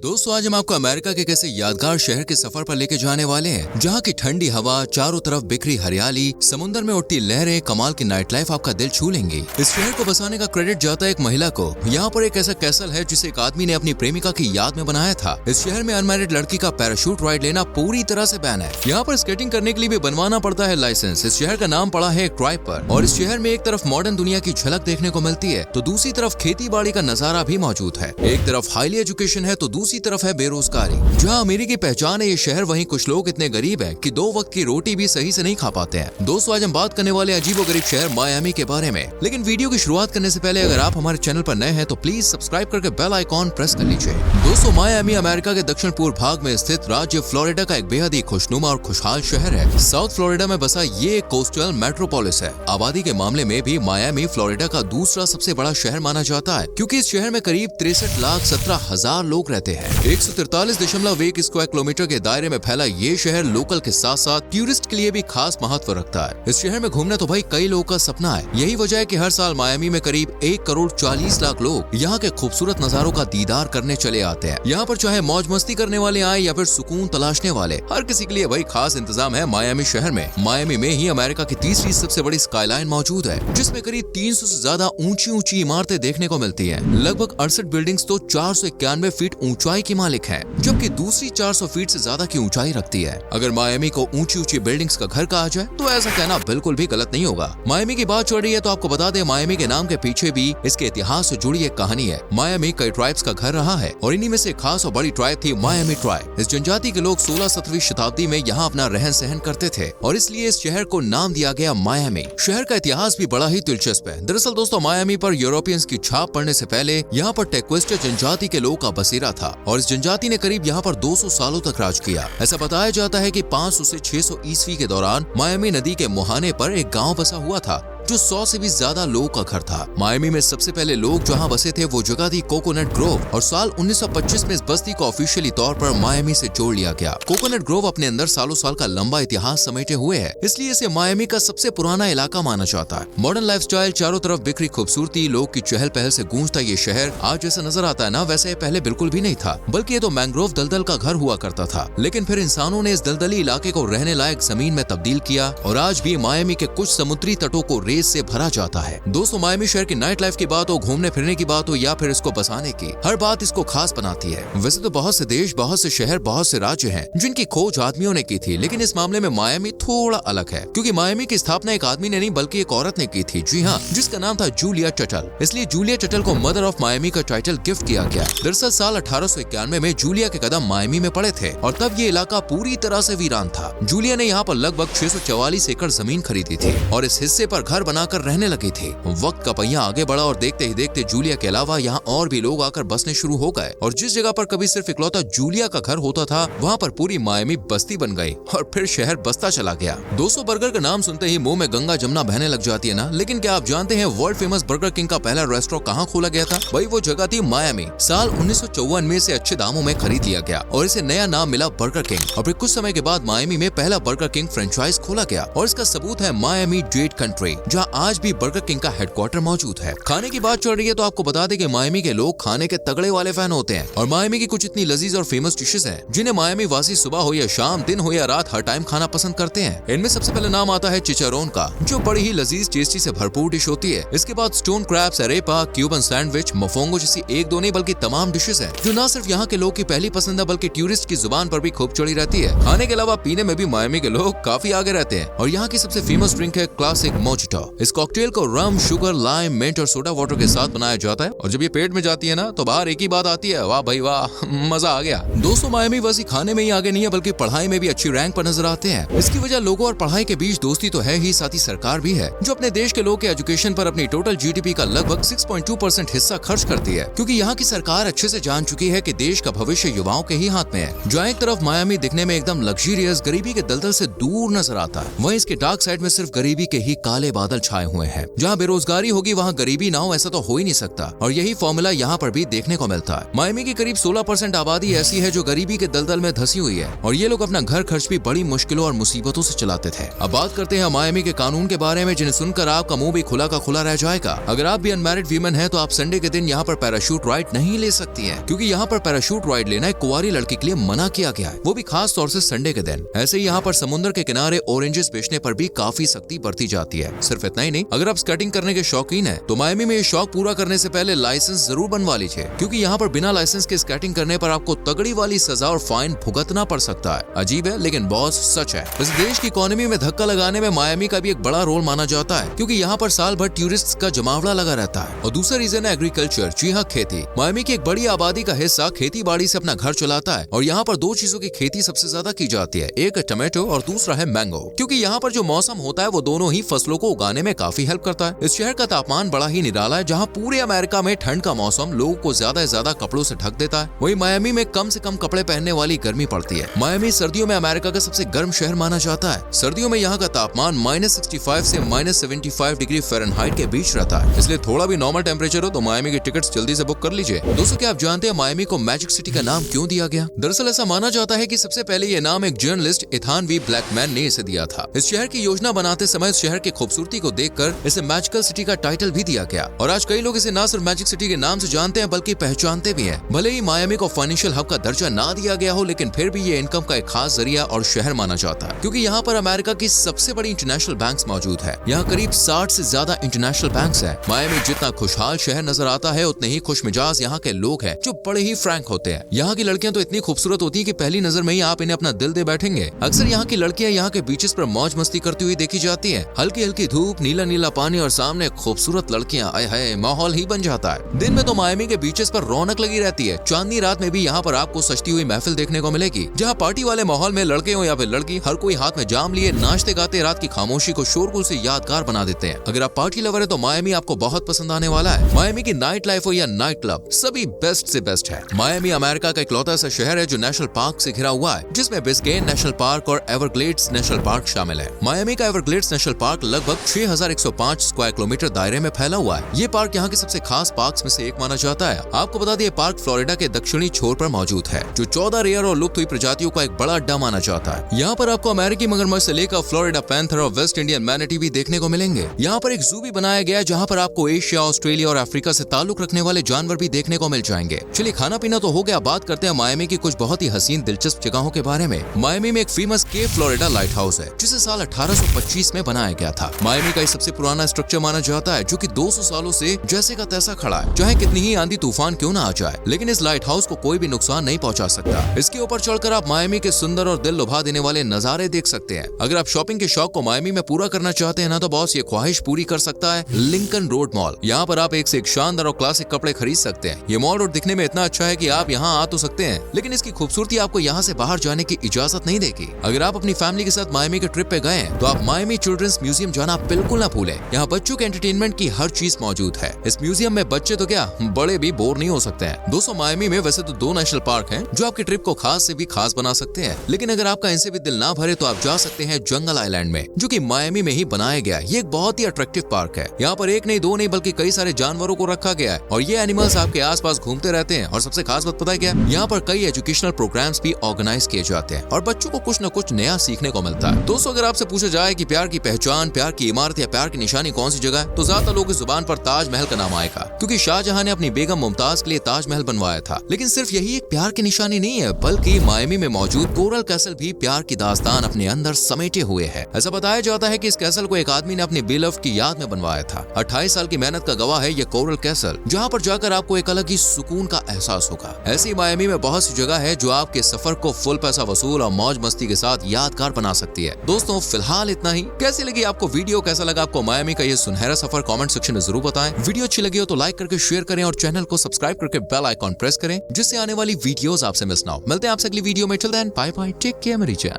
दोस्तों आज हम आपको अमेरिका के कैसे यादगार शहर के सफर पर लेके जाने वाले हैं, जहाँ की ठंडी हवा, चारों तरफ बिखरी हरियाली, समुद्र में उठती लहरें, कमाल की नाइट लाइफ आपका दिल छू लेंगी। इस शहर को बसाने का क्रेडिट जाता है एक महिला को। यहाँ पर एक ऐसा कैसल है जिसे एक आदमी ने अपनी प्रेमिका की याद में बनाया था। इस शहर में अनमैरिड लड़की का पैराशूट राइड लेना पूरी तरह से बैन है। यहाँ पर स्केटिंग करने के लिए भी बनवाना पड़ता है लाइसेंस। इस शहर का नाम पड़ा है एक ट्राइब पर, और इस शहर में एक तरफ मॉडर्न दुनिया की झलक देखने को मिलती है तो दूसरी तरफ खेती बाड़ी का नजारा भी मौजूद है। एक तरफ हाईली एजुकेशन है तो दूसरी तरफ है बेरोजगारी। जहाँ अमीरी की पहचान है ये शहर, वहीं कुछ लोग इतने गरीब हैं कि 2 वक्त की रोटी भी सही से नहीं खा पाते हैं। दोस्तों आज हम बात करने वाले अजीबोगरीब शहर मायामी के बारे में। लेकिन वीडियो की शुरुआत करने से पहले अगर आप हमारे चैनल पर नए हैं तो प्लीज सब्सक्राइब करके बेल आइकॉन प्रेस कर लीजिए। दोस्तों मायामी अमेरिका के दक्षिण पूर्व भाग में स्थित राज्य फ्लोरिडा का एक बेहद ही खुशनुमा और खुशहाल शहर है। साउथ फ्लोरिडा में बसा ये एक कोस्टल मेट्रोपोलिस है। आबादी के मामले में भी मायामी फ्लोरिडा का दूसरा सबसे बड़ा शहर माना जाता है, क्योंकि इस शहर में करीब 63,17,000 लोग रहते हैं। 143.1 स्क्वायर किलोमीटर के दायरे में फैला ये शहर लोकल के साथ साथ टूरिस्ट के लिए भी खास महत्व रखता है। इस शहर में घूमना तो भाई कई लोगों का सपना है। यही वजह है कि हर साल मायामी में करीब 1,40,00,000 लोग यहाँ के खूबसूरत नजारों का दीदार करने चले आते हैं। यहाँ पर चाहे मौज मस्ती करने वाले आए या फिर सुकून तलाशने वाले, हर किसी के लिए भाई खास इंतजाम है मायामी शहर में। मायामी में ही अमेरिका की तीसरी सबसे बड़ी स्काईलाइन मौजूद है, जिसमें करीब 300 से ज्यादा ऊंची इमारतें देखने को मिलती है। लगभग 68 बिल्डिंग्स तो 491 फीट ऊंचाई की मालिक है, जबकि दूसरी 400 फीट से ज्यादा की ऊंचाई रखती है। अगर मायामी को ऊंची बिल्डिंग्स का घर कहा जाए तो ऐसा कहना बिल्कुल भी गलत नहीं होगा। मायामी की बात चल रही है तो आपको बता दें, मायामी के नाम के पीछे भी इसके इतिहास से जुड़ी एक कहानी है। मायामी कई ट्राइब्स का घर रहा है और इन्हीं में से खास और बड़ी ट्राइब थी मायामी ट्राइब। इस जनजाति के लोग 16-17वीं शताब्दी में यहाँ अपना रहन सहन करते थे और इसलिए इस शहर को नाम दिया गया मायामी। शहर का इतिहास भी बड़ा ही दिलचस्प है। दरअसल दोस्तों मायामी पर यूरोपियंस की छाप पड़ने से पहले यहाँ पर टेक्वेस्टर जनजाति के लोग का बसेरा था और इस जनजाति ने करीब यहाँ पर 200 सालों तक राज किया। ऐसा बताया जाता है कि 500 से 600 ईस्वी के दौरान मायामी नदी के मुहाने पर एक गांव बसा हुआ था जो 100 से भी ज्यादा लोगों का घर था। मायामी में सबसे पहले लोग जहां बसे थे वो जगह थी कोकोनट ग्रोव, और साल 1925 में इस बस्ती को ऑफिशियली तौर पर मायामी से जोड़ लिया गया। कोकोनट ग्रोव अपने अंदर सालों साल का लंबा इतिहास समेटे हुए है, इसलिए इसे मायामी का सबसे पुराना इलाका माना जाता है। मॉडर्न लाइफस्टाइल, चारों तरफ बिखरी खूबसूरती, लोग की चहल पहल से गूंजता ये शहर आज जैसा नजर आता है ना, वैसे पहले बिल्कुल भी नहीं था, बल्कि ये तो मैंग्रोव दलदल का घर हुआ करता था। लेकिन फिर इंसानों ने इस दलदली इलाके को रहने लायक जमीन में तब्दील किया और आज भी मायामी के कुछ समुद्री तटों को रेत से भरा जाता है। दोस्तों मायामी शहर की नाइट लाइफ की बात हो, घूमने फिरने की बात हो या फिर इसको बसाने की, हर बात इसको खास बनाती है। वैसे तो बहुत से देश, बहुत से शहर, बहुत से राज्य हैं जिनकी खोज आदमियों ने की थी, लेकिन इस मामले में मायामी थोड़ा अलग है, क्योंकि मायामी की स्थापना एक आदमी ने नहीं बल्कि एक औरत ने की थी। जी हाँ, जिसका नाम था जूलिया टटल। इसलिए जूलिया टटल को मदर ऑफ मायामी का टाइटल गिफ्ट किया गया। दरअसल साल 1891 में जूलिया के कदम मायामी में पड़े थे और तब ये इलाका पूरी तरह से वीरान था। जूलिया ने यहाँ पर लगभग 644 एकड़ जमीन खरीदी थी और इस हिस्से पर घर बनाकर रहने लगी थी। वक्त का पहिया आगे बढ़ा और देखते ही देखते जूलिया के अलावा यहाँ और भी लोग आकर बसने शुरू हो गए और जिस जगह पर कभी सिर्फ इकलौता जूलिया का घर होता था, वहाँ पर पूरी मायामी बस्ती बन गई और फिर शहर बसता चला गया। 200 बर्गर का नाम सुनते ही मुंह में गंगा जमुना बहने लग जाती है ना, लेकिन क्या आप जानते हैं वर्ल्ड फेमस बर्गर किंग का पहला रेस्टोरेंट कहाँ खोला गया था? वही वो जगह थी मायामी। साल 1954 में इसे अच्छे दामों में खरीद लिया गया और इसे नया नाम मिला बर्गर किंग। और फिर कुछ समय के बाद मायामी में पहला बर्गर किंग फ्रेंचाइज खोला गया और इसका सबूत है मायामी डेड कंट्री, जहाँ आज भी बर्गर किंग का हेडक्वार्टर मौजूद है। खाने की बात चल रही है तो आपको बता दें कि मायामी के लोग खाने के तगड़े वाले फैन होते हैं और मायामी की कुछ इतनी लजीज और फेमस डिशेस हैं जिन्हें मायामी वासी सुबह हो या शाम, दिन हो या रात, हर टाइम खाना पसंद करते हैं। इनमें सबसे पहले नाम आता है चिचारोन का, जो बड़ी ही लजीज टेस्टी से भरपूर डिश होती है। इसके बाद स्टोन क्रैब्स, अरेपा, क्यूबन सैंडविच, मोफोंगो जैसी एक दो नहीं बल्कि तमाम डिशेस हैं जो न सिर्फ यहाँ के लोग की पहली पसंद है बल्कि टूरिस्ट की जुबान पर भी खूब चढ़ी रहती है। खाने के अलावा पीने में भी मायामी के लोग काफी आगे रहते हैं और यहाँ की सबसे फेमस ड्रिंक है क्लासिक मोजिटो। इस कॉकटेल को रम, शुगर, लाइम, मिंट और सोडा वाटर के साथ बनाया जाता है और जब ये पेट में जाती है ना तो बाहर एक ही बात आती है, वाह भाई वाह, मजा आ गया। दोस्तों मायामी बस खाने में ही आगे नहीं है बल्कि पढ़ाई में भी अच्छी रैंक पर नजर आते हैं। इसकी वजह लोगों और पढ़ाई के बीच दोस्ती तो है ही, साथ ही सरकार भी है जो अपने देश के लोग के एजुकेशन पर अपनी टोटल जीडीपी का लगभग 6.2% हिस्सा खर्च करती है, क्योंकि यहाँ की सरकार अच्छे से जान चुकी है कि देश का भविष्य युवाओं के ही हाथ में है। जहाँ एक तरफ मायामी दिखने में एकदम लग्जरियस, गरीबी के दलदल से दूर नजर आता है, वहीं इसके डार्क साइड में सिर्फ गरीबी के ही काले बादल बादल छाए हुए हैं। जहाँ बेरोजगारी होगी वहाँ गरीबी ना हो, ऐसा तो हो ही नहीं सकता। और यही फॉर्मूला यहाँ पर भी देखने को मिलता है। मायामी की करीब 16% आबादी ऐसी है जो गरीबी के दलदल में धंसी हुई है और ये लोग अपना घर खर्च भी बड़ी मुश्किलों और मुसीबतों से चलाते थे। अब बात करते हैं मायामी के कानून के बारे में, जिन्हें सुनकर आपका मुंह भी खुला का खुला रह जाएगा। अगर आप भी अनमैरिड वीमेन हैं तो आप संडे के दिन यहाँ पर पैराशूट राइड नहीं ले सकती हैं, क्योंकि यहाँ पर पैराशूट राइड लेना एक कुंवारी लड़की के लिए मना किया गया है, वो भी खास तौर से संडे के दिन। ऐसे ही यहाँ पर समुद्र के किनारे ऑरेंजेस बेचने पर भी काफी सख्ती बरती जाती है। सिर्फ इतना ही नहीं, अगर आप स्केटिंग करने के शौकीन हैं तो मायामी में ये शौक पूरा करने से पहले लाइसेंस जरूर बनवा लीजिए, क्योंकि यहाँ पर बिना लाइसेंस के स्केटिंग करने पर आपको तगड़ी वाली सजा और फाइन भुगतना पड़ सकता है। अजीब है लेकिन बॉस सच है। इस देश की इकोनॉमी में धक्का लगाने में मायामी का भी एक बड़ा रोल माना जाता है, क्योंकि यहाँ पर साल भर टूरिस्ट्स का जमावड़ा लगा रहता है। और दूसरा रीजन है एग्रीकल्चर, जी हाँ खेती। मायामी की एक बड़ी आबादी का हिस्सा खेती बाड़ी से अपना घर चलाता है और यहाँ पर दो चीजों की खेती सबसे ज्यादा की जाती है, एक है टमाटो और दूसरा है मैंगो, क्योंकि यहाँ पर जो मौसम होता है वो दोनों ही फसलों को उगाने में काफी हेल्प करता है। इस शहर का तापमान बड़ा ही निराला है, जहाँ पूरे अमेरिका में ठंड का मौसम लोगों को ज्यादा से ज्यादा कपड़ों से ढक देता है, वहीं मायामी में कम से कम कपड़े पहनने वाली गर्मी पड़ती है। मायामी सर्दियों में अमेरिका का सबसे गर्म शहर माना जाता है। सर्दियों में यहाँ का तापमान -65 से -75 डिग्री फ़ारेनहाइट के बीच रहता है, इसलिए थोड़ा भी नॉर्मल टेम्परेचर हो तो मायामी की टिकट्स जल्दी से बुक कर लीजिए। दोस्तों, क्या आप जानते हैं मायामी को मैजिक सिटी का नाम क्यों दिया गया? दरअसल ऐसा माना जाता है कि सबसे पहले ये नाम एक जर्नलिस्ट इथान वी ब्लैकमैन ने इसे दिया था। इस शहर की योजना बनाते समय इस शहर की खूबसूरती को देखकर इसे मैजिकल सिटी का टाइटल भी दिया गया और आज कई लोग इसे न सिर्फ मैजिक सिटी के नाम से जानते हैं बल्कि पहचानते भी हैं। भले ही मायामी को फाइनेंशियल हब का दर्जा ना दिया गया हो, लेकिन फिर भी ये इनकम का एक खास जरिया और शहर माना जाता है, क्योंकि यहाँ पर अमेरिका की सबसे बड़ी इंटरनेशनल बैंक्स मौजूद है। यहाँ करीब 60 से ज्यादा इंटरनेशनल बैंक्स हैं। मायामी जितना खुशहाल शहर नजर आता है उतने ही खुशमिजाज यहाँ के लोग हैं, जो बड़े ही फ्रैंक होते हैं। यहाँ की लड़कियां तो इतनी खूबसूरत होती है कि पहली नजर में ही आप इन्हें अपना दिल दे बैठेंगे। अक्सर यहाँ की लड़कियां यहाँ के बीचेस पर मौज मस्ती करती हुई देखी जाती हैं। हल्की हल्की धूप, नीला नीला पानी और सामने खूबसूरत लड़कियां, आए हाय, माहौल ही बन जाता है। दिन में तो मायामी के बीचेस पर रौनक लगी रहती है। चांदनी रात में भी यहाँ पर आपको सजती हुई महफिल देखने को मिलेगी, जहाँ पार्टी वाले माहौल में लड़के हो या फिर लड़की, हर कोई हाथ में जाम लिए नाचते गाते रात की खामोशी को शोरगुल से यादगार बना देते हैं। अगर आप पार्टी लवर है तो मायामी आपको बहुत पसंद आने वाला है। मायामी की नाइट लाइफ हो या नाइट क्लब, सभी बेस्ट से बेस्ट है। मायामी अमेरिका का इकलौता ऐसा शहर है जो नेशनल पार्क से घिरा हुआ है, जिसमें बिस्केन नेशनल पार्क और एवरग्लेड्स नेशनल पार्क शामिल है। मायामी का एवरग्लेड्स नेशनल पार्क लगभग 6105 स्क्वायर किलोमीटर दायरे में फैला हुआ है। ये पार्क यहाँ के सबसे खास पार्क्स में से एक माना जाता है। आपको बता दें, पार्क फ्लोरिडा के दक्षिणी छोर पर मौजूद है, जो 14 रेयर और लुप्त हुई प्रजातियों का एक बड़ा अड्डा माना जाता है। यहाँ पर आपको अमेरिकी मगरमच्छ से लेकर फ्लोरिडा पैंथर और वेस्ट इंडियन मैनेटी भी देखने को मिलेंगे। यहाँ पर एक जू भी बनाया गया है, जहाँ पर आपको एशिया, ऑस्ट्रेलिया और अफ्रीका से ताल्लुक रखने वाले जानवर भी देखने को मिल जाएंगे। चलिए, खाना पीना तो हो गया, बात करते हैं मायामी की कुछ बहुत ही हसीन दिलचस्प जगहों के बारे में। मायामी में एक famous Cape Florida lighthouse है, जिसे साल 1825 में बनाया गया था। मायामी का सबसे पुराना स्ट्रक्चर माना जाता है, जो कि 200 सालों से जैसे का तैसा खड़ा है, चाहे कितनी ही आंधी तूफान क्यों ना आ जाए, लेकिन इस लाइट हाउस को कोई भी नुकसान नहीं पहुंचा सकता। इसके ऊपर चढ़कर आप मायामी के सुंदर और दिल लुभा देने वाले नजारे देख सकते हैं। अगर आप शॉपिंग के शौक को मायामी में पूरा करना चाहते हैं ना, तो बॉस ये ख्वाहिश पूरी कर सकता है लिंकन रोड मॉल। यहाँ पर आप एक से एक शानदार और क्लासिक कपड़े खरीद सकते हैं। ये मॉल रोड दिखने में इतना अच्छा है कि आप यहाँ आ तो सकते हैं, लेकिन इसकी खूबसूरती आपको यहाँ से बाहर जाने की इजाजत नहीं देगी। अगर आप अपनी फैमिली के साथ मायामी के ट्रिप पे गए हैं तो आप मायामी चिल्ड्रंस म्यूजियम जाना बिल्कुल ना भूलें। यहाँ बच्चों के एंटरटेनमेंट की हर चीज मौजूद है। इस म्यूजियम में बच्चे तो क्या, बड़े भी बोर नहीं हो सकते हैं। दोस्तों, मायामी में वैसे तो 2 नेशनल पार्क हैं जो आपके ट्रिप को खास से भी खास बना सकते हैं, लेकिन अगर आपका इनसे भी दिल ना भरे तो आप जा सकते हैं जंगल आइलैंड में, जो कि मायामी में ही बनाया गया है। ये एक बहुत ही अट्रैक्टिव पार्क है। यहाँ पर एक नहीं, 2 नहीं, बल्कि कई सारे जानवरों को रखा गया है और ये एनिमल्स आपके आसपास घूमते रहते हैं। और सबसे खास बात पता है क्या? यहाँ पर कई एजुकेशनल प्रोग्राम्स भी ऑर्गेनाइज किए जाते हैं और बच्चों को कुछ न कुछ नया सीखने को मिलता है। दोस्तों, अगर आपसे पूछा जाए कि प्यार की पहचान, प्यार की इमारत या प्यार की निशानी कौन सी जगह है, तो ज्यादातर लोगों की जुबान पर ताजमहल का नाम आएगा, क्योंकि शाहजहां ने अपनी बेगम मुमताज के लिए ताजमहल बनवाया था। लेकिन सिर्फ यही एक प्यार की निशानी नहीं है, बल्कि मायामी में मौजूद कोरल कैसल भी प्यार की दास्तान अपने अंदर समेटे हुए है। ऐसा बताया जाता है कि इस कैसल को एक आदमी ने अपनी बेलव्ड की याद में बनवाया था। 28 साल की मेहनत का गवाह है ये कोरल कैसल, जहाँ पर जाकर आपको एक अलग ही सुकून का एहसास होगा। ऐसी मायामी में बहुत सी जगह है जो आपके सफर को फुल पैसा वसूल और मौज मस्ती के साथ यादगार बना सकती है। दोस्तों, फिलहाल इतना ही। कैसी लगी आपको वीडियो, कैसा लगा आपको मायामी का ये सुनहरा सफर, कमेंट सेक्शन में जरूर बताएं। वीडियो अच्छी लगी हो तो लाइक करके शेयर करें और चैनल को सब्सक्राइब करके बेल आइकॉन प्रेस करें, जिससे आने वाली वीडियोस आपसे मिस ना हो। मिलते हैं आपसे अगली वीडियो में। Till then, bye bye, take care मेरी जान।